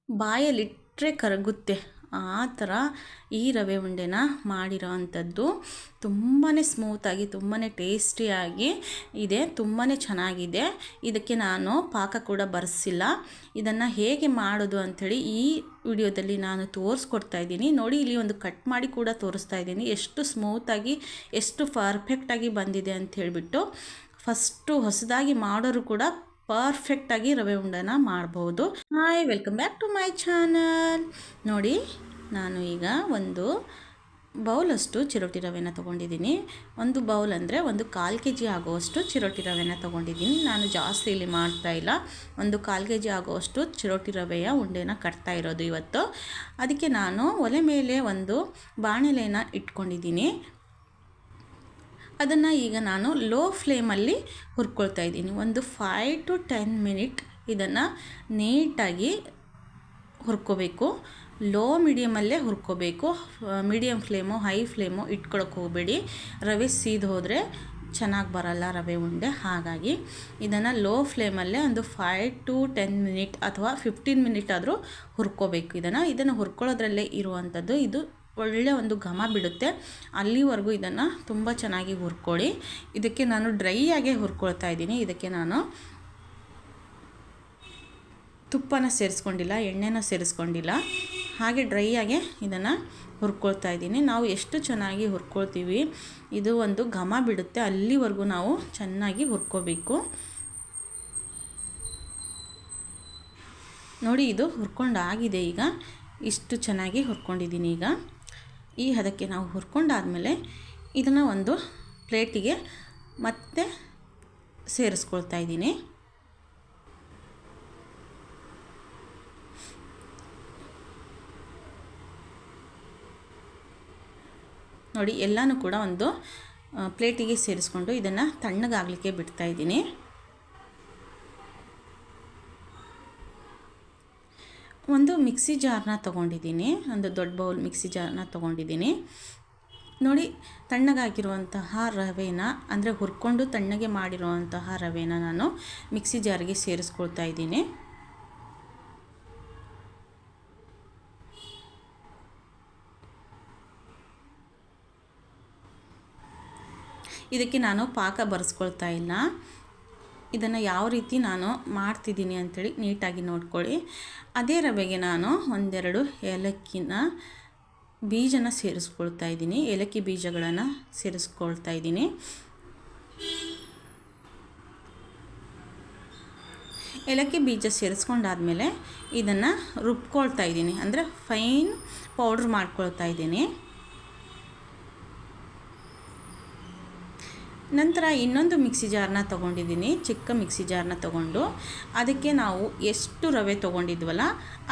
ಬಾಯಲ್ಲಿಟ್ಟರೆ ಕರಗುತ್ತೆ ಆ ಥರ ಈ ರವೆ ಉಂಡೆನ ಮಾಡಿರೋ ಅಂಥದ್ದು. ತುಂಬಾ ಸ್ಮೂತಾಗಿ ತುಂಬಾ ಟೇಸ್ಟಿಯಾಗಿ ಇದೆ, ತುಂಬಾ ಚೆನ್ನಾಗಿದೆ. ಇದಕ್ಕೆ ನಾನು ಪಾಕ ಕೂಡ ಬರೆಸಿಲ್ಲ. ಇದನ್ನು ಹೇಗೆ ಮಾಡೋದು ಅಂಥೇಳಿ ಈ ವಿಡಿಯೋದಲ್ಲಿ ನಾನು ತೋರಿಸ್ಕೊಡ್ತಾ ಇದ್ದೀನಿ ನೋಡಿ. ಇಲ್ಲಿ ಒಂದು ಕಟ್ ಮಾಡಿ ಕೂಡ ತೋರಿಸ್ತಾ ಇದ್ದೀನಿ ಎಷ್ಟು ಸ್ಮೂತಾಗಿ ಎಷ್ಟು ಪರ್ಫೆಕ್ಟಾಗಿ ಬಂದಿದೆ ಅಂತ ಹೇಳಿಬಿಟ್ಟು. ಫಸ್ಟು ಹೊಸದಾಗಿ ಮಾಡೋರು ಕೂಡ ಪರ್ಫೆಕ್ಟಾಗಿ ರವೆ ಉಂಡೆನ ಮಾಡ್ಬೋದು. Hi, welcome back to my channel. ನೋಡಿ, ನಾನು ಈಗ ಒಂದು ಬೌಲಷ್ಟು ಚಿರೋಟಿ ರವೆನ ತೊಗೊಂಡಿದ್ದೀನಿ. ಒಂದು ಬೌಲ್ ಅಂದರೆ ಒಂದು 1/4 kg ಆಗುವಷ್ಟು ಚಿರೋಟಿ ರವೆನ ತೊಗೊಂಡಿದ್ದೀನಿ. ನಾನು ಜಾಸ್ತಿ ಇಲ್ಲಿ ಮಾಡ್ತಾಯಿಲ್ಲ, ಒಂದು 1/4 kg ಆಗುವಷ್ಟು ಚಿರೋಟಿ ರವೆಯ ಉಂಡೆನ ಕಟ್ತಾ ಇರೋದು ಇವತ್ತು. ಅದಕ್ಕೆ ನಾನು ಒಲೆ ಮೇಲೆ ಒಂದು ಬಾಣಲೆನ ಇಟ್ಕೊಂಡಿದ್ದೀನಿ. ಅದನ್ನು ಈಗ ನಾನು ಲೋ ಫ್ಲೇಮಲ್ಲಿ ಹುರ್ಕೊಳ್ತಾ ಇದ್ದೀನಿ. ಒಂದು 5 to 10 ಮಿನಿಟ್ ಇದನ್ನು ನೀಟಾಗಿ ಹುರ್ಕೋಬೇಕು. ಲೋ ಮೀಡಿಯಮಲ್ಲೇ ಹುರ್ಕೋಬೇಕು. ಮೀಡಿಯಮ್ ಫ್ಲೇಮು ಹೈ ಫ್ಲೇಮು ಇಟ್ಕೊಳಕ್ಕೆ ಹೋಗಬೇಡಿ, ರವೆ ಸೀದು ಹೋದರೆ ಚೆನ್ನಾಗಿ ಬರಲ್ಲ ರವೆ ಉಂಡೆ. ಹಾಗಾಗಿ ಇದನ್ನು ಲೋ ಫ್ಲೇಮಲ್ಲೇ ಒಂದು 5 to 10 ಮಿನಿಟ್ ಅಥವಾ 15 ಮಿನಿಟ್ ಆದರೂ ಹುರ್ಕೋಬೇಕು. ಇದನ್ನು ಹುರ್ಕೊಳ್ಳೋದ್ರಲ್ಲೇ ಇರುವಂಥದ್ದು. ಇದು ಒಳ್ಳೆ ಒಂದು ಘಮ ಬಿಡುತ್ತೆ. ಅಲ್ಲಿವರೆಗೂ ಇದನ್ನು ತುಂಬ ಚೆನ್ನಾಗಿ ಹುರ್ಕೊಳ್ಳಿ. ಇದಕ್ಕೆ ನಾನು ಡ್ರೈಯಾಗೆ ಹುರ್ಕೊಳ್ತಾ ಇದ್ದೀನಿ. ಇದಕ್ಕೆ ನಾನು ತುಪ್ಪನ ಸೇರಿಸ್ಕೊಂಡಿಲ್ಲ, ಎಣ್ಣೆನ ಸೇರಿಸ್ಕೊಂಡಿಲ್ಲ, ಹಾಗೆ ಡ್ರೈಯಾಗೆ ಇದನ್ನು ಹುರ್ಕೊಳ್ತಾ ಇದ್ದೀನಿ. ನಾವು ಎಷ್ಟು ಚೆನ್ನಾಗಿ ಹುರ್ಕೊಳ್ತೀವಿ ಇದು ಒಂದು ಘಮ ಬಿಡುತ್ತೆ, ಅಲ್ಲಿವರೆಗೂ ನಾವು ಚೆನ್ನಾಗಿ ಹುರ್ಕೋಬೇಕು. ನೋಡಿ, ಇದು ಹುರ್ಕೊಂಡಾಗಿದೆ. ಈಗ ಇಷ್ಟು ಚೆನ್ನಾಗಿ ಹುರ್ಕೊಂಡಿದ್ದೀನಿ. ಈಗ ಈ ಹದಕ್ಕೆ ನಾವು ಹುರ್ಕೊಂಡಾದಮೇಲೆ ಇದನ್ನು ಒಂದು ಪ್ಲೇಟಿಗೆ ಮತ್ತೆ ಸೇರಿಸ್ಕೊಳ್ತಾ ಇದ್ದೀನಿ. ನೋಡಿ, ಎಲ್ಲನೂ ಕೂಡ ಒಂದು ಪ್ಲೇಟಿಗೆ ಸೇರಿಸ್ಕೊಂಡು ಇದನ್ನು ತಣ್ಣಗಾಗಲಿಕ್ಕೆ ಬಿಡ್ತಾ ಇದ್ದೀನಿ. ಒಂದು ಮಿಕ್ಸಿ ಜಾರ್ನ ತೊಗೊಂಡಿದ್ದೀನಿ, ಒಂದು ದೊಡ್ಡ ಬೌಲ್ ಮಿಕ್ಸಿ ಜಾರ್ನ ತೊಗೊಂಡಿದ್ದೀನಿ. ನೋಡಿ, ತಣ್ಣಗಾಗಿರುವಂತಹ ರವೆನ ಅಂದರೆ ಹುರ್ಕೊಂಡು ತಣ್ಣಗೆ ಮಾಡಿರುವಂತಹ ರವೆನ ನಾನು ಮಿಕ್ಸಿ ಜಾರ್ಗೆ ಸೇರಿಸ್ಕೊಳ್ತಾ ಇದ್ದೀನಿ. ಇದಕ್ಕೆ ನಾನು ಪಾಕ ಬರೆಸ್ಕೊಳ್ತಾ ಇಲ್ಲ. ಇದನ್ನು ಯಾವ ರೀತಿ ನಾನು ಮಾಡ್ತಿದ್ದೀನಿ ಅಂಥೇಳಿ ನೀಟಾಗಿ ನೋಡ್ಕೊಳ್ಳಿ. ಅದೇ ರವೆಗೆ ನಾನು ಒಂದೆರಡು ಏಲಕ್ಕಿನ ಬೀಜನ ಸೇರಿಸ್ಕೊಳ್ತಾ ಇದ್ದೀನಿ. ಏಲಕ್ಕಿ ಬೀಜಗಳನ್ನು ಸೇರಿಸ್ಕೊಳ್ತಾ ಇದ್ದೀನಿ. ಏಲಕ್ಕಿ ಬೀಜ ಸೇರಿಸ್ಕೊಂಡಾದಮೇಲೆ ಇದನ್ನು ರುಬ್ಕೊಳ್ತಾ ಇದ್ದೀನಿ, ಅಂದರೆ ಫೈನ್ ಪೌಡ್ರ್ ಮಾಡ್ಕೊಳ್ತಾ ಇದ್ದೀನಿ. ನಂತರ ಇನ್ನೊಂದು ಮಿಕ್ಸಿ ಜಾರ್ನ ತೊಗೊಂಡಿದ್ದೀನಿ, ಚಿಕ್ಕ ಮಿಕ್ಸಿ ಜಾರ್ನ ತೊಗೊಂಡು ಅದಕ್ಕೆ ನಾವು ಎಷ್ಟು ರವೆ ತೊಗೊಂಡಿದ್ವಲ್ಲ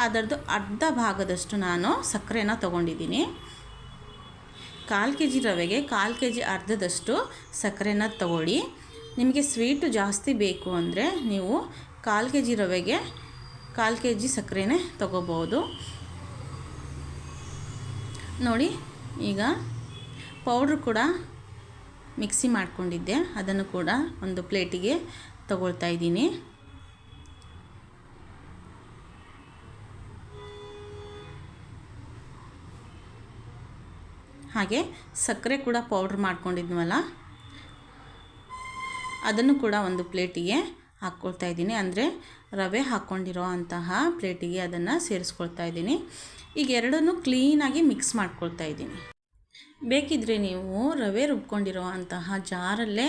ಅದರದ್ದು ಅರ್ಧ ಭಾಗದಷ್ಟು ನಾನು ಸಕ್ಕರೆನ ತೊಗೊಂಡಿದ್ದೀನಿ. 1/4 kg ರವೆಗೆ 1/4 kg ಅರ್ಧದಷ್ಟು ಸಕ್ಕರೆನ ತಗೊಳ್ಳಿ. ನಿಮಗೆ ಸ್ವೀಟು ಜಾಸ್ತಿ ಬೇಕು ಅಂದರೆ ನೀವು 1/4 kg ರವೆಗೆ 1/4 kg ಸಕ್ಕರೆನೇ ತೊಗೋಬೋದು. ನೋಡಿ, ಈಗ ಪೌಡ್ರ್ ಕೂಡ ಮಿಕ್ಸಿ ಮಾಡ್ಕೊಂಡಿದ್ದೆ, ಅದನ್ನು ಕೂಡ ಒಂದು ಪ್ಲೇಟಿಗೆ ತಗೊಳ್ತಾ ಇದ್ದೀನಿ. ಹಾಗೆ ಸಕ್ಕರೆ ಕೂಡ ಪೌಡ್ರ್ ಮಾಡ್ಕೊಂಡಿದ್ವಲ್ಲ ಅದನ್ನು ಕೂಡ ಒಂದು ಪ್ಲೇಟಿಗೆ ಹಾಕ್ಕೊಳ್ತಾ ಇದ್ದೀನಿ. ಅಂದರೆ ರವೆ ಹಾಕ್ಕೊಂಡಿರೋ ಅಂತಹ ಪ್ಲೇಟಿಗೆ ಅದನ್ನು ಸೇರಿಸ್ಕೊಳ್ತಾ ಇದ್ದೀನಿ. ಈಗ ಎರಡನ್ನೂ ಕ್ಲೀನಾಗಿ ಮಿಕ್ಸ್ ಮಾಡ್ಕೊಳ್ತಾ ಇದ್ದೀನಿ. ಬೇಕಿದ್ದರೆ ನೀವು ರವೆ ರುಬ್ಕೊಂಡಿರೋ ಅಂತಹ ಜಾರಲ್ಲೇ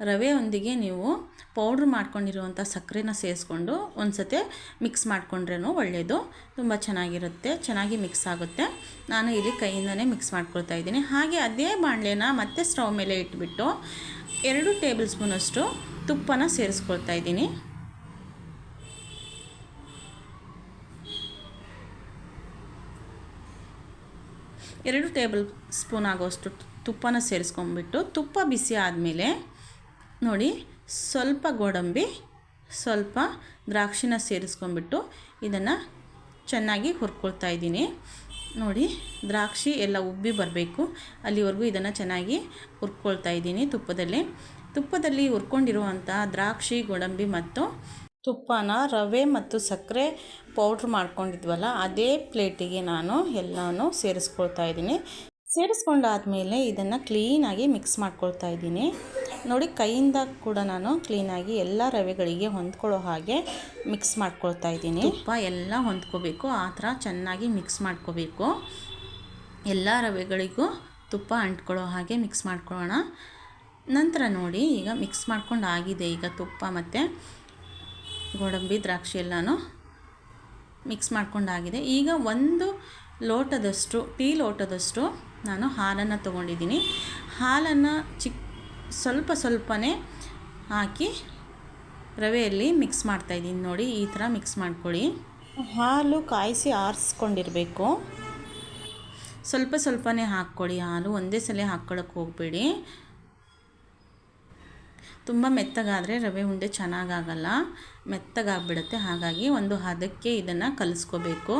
ರವೆಯೊಂದಿಗೆ ನೀವು ಪೌಡ್ರ್ ಮಾಡ್ಕೊಂಡಿರುವಂಥ ಸಕ್ಕರೆನ ಸೇರಿಸ್ಕೊಂಡು ಒಂದು ಸತಿ ಮಿಕ್ಸ್ ಮಾಡ್ಕೊಂಡ್ರೂ ಒಳ್ಳೆಯದು, ತುಂಬ ಚೆನ್ನಾಗಿರುತ್ತೆ, ಚೆನ್ನಾಗಿ ಮಿಕ್ಸ್ ಆಗುತ್ತೆ. ನಾನು ಇಲ್ಲಿ ಕೈಯಿಂದನೇ ಮಿಕ್ಸ್ ಮಾಡ್ಕೊಳ್ತಾ ಇದ್ದೀನಿ. ಹಾಗೆ ಅದೇ ಬಾಣಲೆನ ಮತ್ತೆ ಸ್ಟವ್ ಮೇಲೆ ಇಟ್ಬಿಟ್ಟು 2 ಟೇಬಲ್ ಸ್ಪೂನಷ್ಟು ತುಪ್ಪನ ಸೇರಿಸ್ಕೊಳ್ತಾ ಇದ್ದೀನಿ. 2 ಟೇಬಲ್ ಸ್ಪೂನ್ ಆಗೋಷ್ಟು ತುಪ್ಪನ ಸೇರಿಸ್ಕೊಂಡ್ಬಿಟ್ಟು ತುಪ್ಪ ಬಿಸಿ ಆದಮೇಲೆ ನೋಡಿ ಸ್ವಲ್ಪ ಗೋಡಂಬಿ ಸ್ವಲ್ಪ ದ್ರಾಕ್ಷಿನ ಸೇರಿಸ್ಕೊಂಡ್ಬಿಟ್ಟು ಇದನ್ನು ಚೆನ್ನಾಗಿ ಹುರ್ಕೊಳ್ತಾ ಇದ್ದೀನಿ. ನೋಡಿ, ದ್ರಾಕ್ಷಿ ಎಲ್ಲ ಉಬ್ಬಿ ಬರಬೇಕು, ಅಲ್ಲಿವರೆಗೂ ಇದನ್ನು ಚೆನ್ನಾಗಿ ಹುರ್ಕೊಳ್ತಾ ಇದ್ದೀನಿ. ತುಪ್ಪದಲ್ಲಿ ಹುರ್ಕೊಂಡಿರುವಂಥ ದ್ರಾಕ್ಷಿ ಗೋಡಂಬಿ ಮತ್ತು ತುಪ್ಪನ ರವೆ ಮತ್ತು ಸಕ್ಕರೆ ಪೌಡ್ರ್ ಮಾಡ್ಕೊಂಡಿದ್ವಲ್ಲ ಅದೇ ಪ್ಲೇಟಿಗೆ ನಾನು ಎಲ್ಲನೂ ಸೇರಿಸ್ಕೊಳ್ತಾ ಇದ್ದೀನಿ. ಸೇರಿಸ್ಕೊಂಡಾದಮೇಲೆ ಇದನ್ನು ಕ್ಲೀನಾಗಿ ಮಿಕ್ಸ್ ಮಾಡ್ಕೊಳ್ತಾ ಇದ್ದೀನಿ. ನೋಡಿ, ಕೈಯಿಂದ ಕೂಡ ನಾನು ಕ್ಲೀನಾಗಿ ಎಲ್ಲ ರವೆಗಳಿಗೆ ಹೊಂದ್ಕೊಳ್ಳೋ ಹಾಗೆ ಮಿಕ್ಸ್ ಮಾಡ್ಕೊಳ್ತಾ ಇದ್ದೀನಿ. ತುಪ್ಪ ಎಲ್ಲ ಹೊಂದ್ಕೋಬೇಕು, ಆ ಥರ ಚೆನ್ನಾಗಿ ಮಿಕ್ಸ್ ಮಾಡ್ಕೋಬೇಕು. ಎಲ್ಲ ರವೆಗಳಿಗೂ ತುಪ್ಪ ಅಂಟ್ಕೊಳ್ಳೋ ಹಾಗೆ ಮಿಕ್ಸ್ ಮಾಡ್ಕೊಳ್ಳೋಣ. ನಂತರ ನೋಡಿ, ಈಗ ಮಿಕ್ಸ್ ಮಾಡ್ಕೊಂಡು ಆಗಿದೆ. ಈಗ ತುಪ್ಪ ಮತ್ತು ಗೋಡಂಬಿ ದ್ರಾಕ್ಷಿ ಎಲ್ಲನೂ ಮಿಕ್ಸ್ ಮಾಡ್ಕೊಂಡಾಗಿದೆ. ಈಗ ಒಂದು ಲೋಟದಷ್ಟು ಟೀ ಲೋಟದಷ್ಟು ನಾನು ಹಾಲನ್ನು ತೊಗೊಂಡಿದ್ದೀನಿ. ಹಾಲನ್ನು ಸ್ವಲ್ಪನೇ ಹಾಕಿ ರವೆಯಲ್ಲಿ ಮಿಕ್ಸ್ ಮಾಡ್ತಾಯಿದ್ದೀನಿ. ನೋಡಿ, ಈ ಥರ ಮಿಕ್ಸ್ ಮಾಡ್ಕೊಳ್ಳಿ. ಹಾಲು ಕಾಯಿಸಿ ಆರಿಸ್ಕೊಂಡಿರಬೇಕು. ಸ್ವಲ್ಪನೇ ಹಾಕ್ಕೊಳ್ಳಿ ಹಾಲು, ಒಂದೇ ಸಲ ಹಾಕ್ಕೊಳ್ಳೋಕೆ ಹೋಗಬೇಡಿ. ತುಂಬ ಮೆತ್ತಗಾದರೆ ರವೆ ಉಂಡೆ ಚೆನ್ನಾಗಾಗಲ್ಲ, ಮೆತ್ತಗಾಗ್ಬಿಡುತ್ತೆ. ಹಾಗಾಗಿ ಒಂದು ಹದಕ್ಕೆ ಇದನ್ನು ಕಲಿಸ್ಕೋಬೇಕು.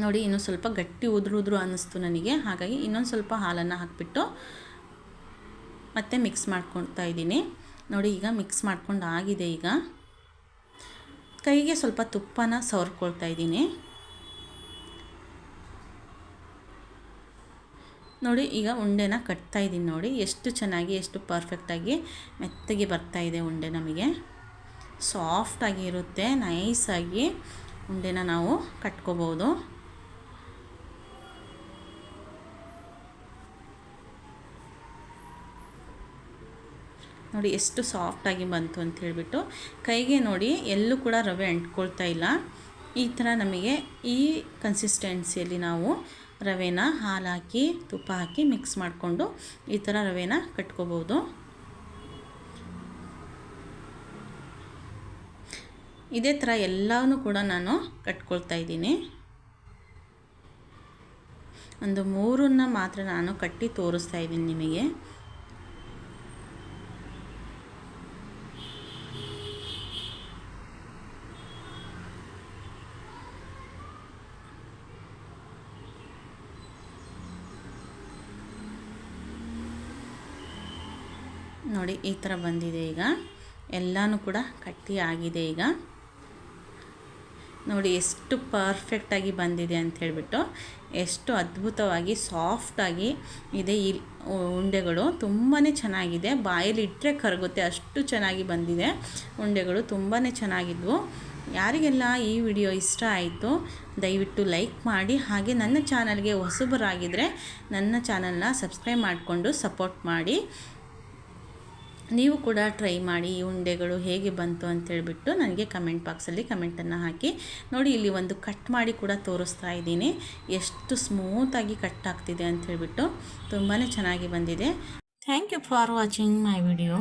ನೋಡಿ, ಇನ್ನೂ ಸ್ವಲ್ಪ ಗಟ್ಟಿ ಉದುರು ಅನ್ನಿಸ್ತು ನನಗೆ. ಹಾಗಾಗಿ ಇನ್ನೊಂದು ಸ್ವಲ್ಪ ಹಾಲನ್ನು ಹಾಕಿಬಿಟ್ಟು ಮತ್ತೆ ಮಿಕ್ಸ್ ಮಾಡ್ಕೊಳ್ತಾ ಇದ್ದೀನಿ. ನೋಡಿ, ಈಗ ಮಿಕ್ಸ್ ಮಾಡ್ಕೊಂಡು ಆಗಿದೆ. ಈಗ ಕೈಗೆ ಸ್ವಲ್ಪ ತುಪ್ಪನ ಸವರ್ಕೊಳ್ತಾ ಇದ್ದೀನಿ. ನೋಡಿ, ಈಗ ಉಂಡೆನ ಕಟ್ತಾ ಇದ್ದೀನಿ. ನೋಡಿ, ಎಷ್ಟು ಚೆನ್ನಾಗಿ, ಎಷ್ಟು ಪರ್ಫೆಕ್ಟಾಗಿ ಮೆತ್ತಗೆ ಬರ್ತಾಯಿದೆ ಉಂಡೆ. ನಮಗೆ ಸಾಫ್ಟಾಗಿ ಇರುತ್ತೆ, ನೈಸಾಗಿ ಉಂಡೆನ ನಾವು ಕಟ್ಕೋಬೋದು. ನೋಡಿ, ಎಷ್ಟು ಸಾಫ್ಟಾಗಿ ಬಂತು ಅಂತ ಹೇಳಿಬಿಟ್ಟು. ಕೈಗೆ ನೋಡಿ, ಎಲ್ಲೂ ಕೂಡ ರವೆ ಅಂಟ್ಕೊಳ್ತಾ ಇಲ್ಲ. ಈ ಥರ ನಮಗೆ ಈ ಕನ್ಸಿಸ್ಟೆನ್ಸಿಯಲ್ಲಿ ನಾವು ರವೆನ ಹಾಲು ಹಾಕಿ ತುಪ್ಪ ಹಾಕಿ ಮಿಕ್ಸ್ ಮಾಡಿಕೊಂಡು ಈ ಥರ ರವೆನ ಕಟ್ಕೋಬೋದು. ಇದೇ ಥರ ಎಲ್ಲವೂ ಕೂಡ ನಾನು ಕಟ್ಕೊಳ್ತಾ ಇದ್ದೀನಿ. ಒಂದು 3 ಮಾತ್ರ ನಾನು ಕಟ್ಟಿ ತೋರಿಸ್ತಾ ಇದ್ದೀನಿ ನಿಮಗೆ. ನೋಡಿ, ಈ ಥರ ಬಂದಿದೆ. ಈಗ ಎಲ್ಲನೂ ಕೂಡ ಕಟ್ಟಿ ಆಗಿದೆ. ಈಗ ನೋಡಿ, ಎಷ್ಟು ಪರ್ಫೆಕ್ಟಾಗಿ ಬಂದಿದೆ ಅಂತ ಹೇಳಿಬಿಟ್ಟು, ಎಷ್ಟು ಅದ್ಭುತವಾಗಿ ಸಾಫ್ಟಾಗಿ ಇದೆ ಈ ಉಂಡೆಗಳು. ತುಂಬಾ ಚೆನ್ನಾಗಿದೆ, ಬಾಯಲ್ಲಿ ಇಟ್ಟರೆ ಕರಗುತ್ತೆ, ಅಷ್ಟು ಚೆನ್ನಾಗಿ ಬಂದಿದೆ ಉಂಡೆಗಳು. ತುಂಬಾ ಚೆನ್ನಾಗಿದ್ವು. ಯಾರಿಗೆಲ್ಲ ಈ ವಿಡಿಯೋ ಇಷ್ಟ ಆಯಿತು ದಯವಿಟ್ಟು ಲೈಕ್ ಮಾಡಿ. ಹಾಗೆ ನನ್ನ ಚಾನಲ್ಗೆ ಹೊಸಬರಾಗಿದ್ದರೆ ನನ್ನ ಚಾನಲ್ನ ಸಬ್ಸ್ಕ್ರೈಬ್ ಮಾಡಿಕೊಂಡು ಸಪೋರ್ಟ್ ಮಾಡಿ. ನೀವು ಕೂಡ ಟ್ರೈ ಮಾಡಿ ಈ ಉಂಡೆಗಳು ಹೇಗೆ ಬಂತು ಅಂತೇಳ್ಬಿಟ್ಟು ನನಗೆ ಕಮೆಂಟ್ ಬಾಕ್ಸಲ್ಲಿ ಕಮೆಂಟನ್ನು ಹಾಕಿ. ನೋಡಿ, ಇಲ್ಲಿ ಒಂದು ಕಟ್ ಮಾಡಿ ಕೂಡ ತೋರಿಸ್ತಾ ಇದ್ದೀನಿ, ಎಷ್ಟು ಸ್ಮೂತಾಗಿ ಕಟ್ ಆಗ್ತಿದೆ ಅಂತ ಹೇಳ್ಬಿಟ್ಟು. ತುಂಬಾ ಚೆನ್ನಾಗಿ ಬಂದಿದೆ. Thank you for watching my video.